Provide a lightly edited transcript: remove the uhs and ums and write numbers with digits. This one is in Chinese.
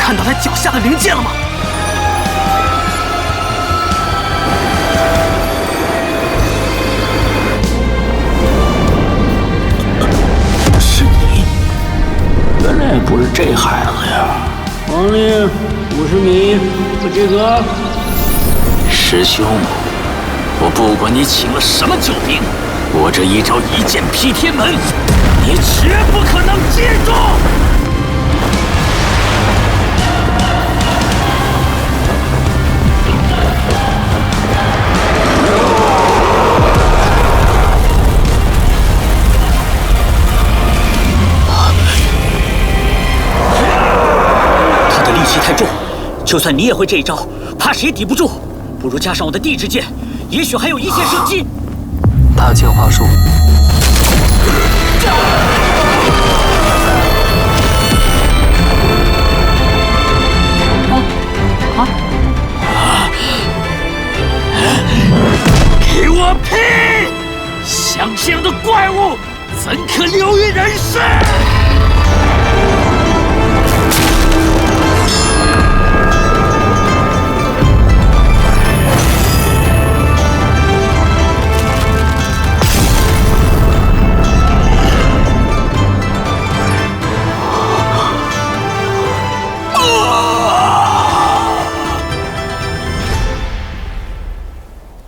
看到他脚下的灵剑了吗？是你，原来不是这孩子呀！皇令50米，这个。师兄，我不管你请了什么救兵，我这一招一剑劈天门，你绝不可能接住！他的力气太重，就算你也会这一招，怕是也抵不住。不如加上我的地之剑，也许还有一线生机。他剑话术。给我劈！像这样的怪物，怎可留于人世？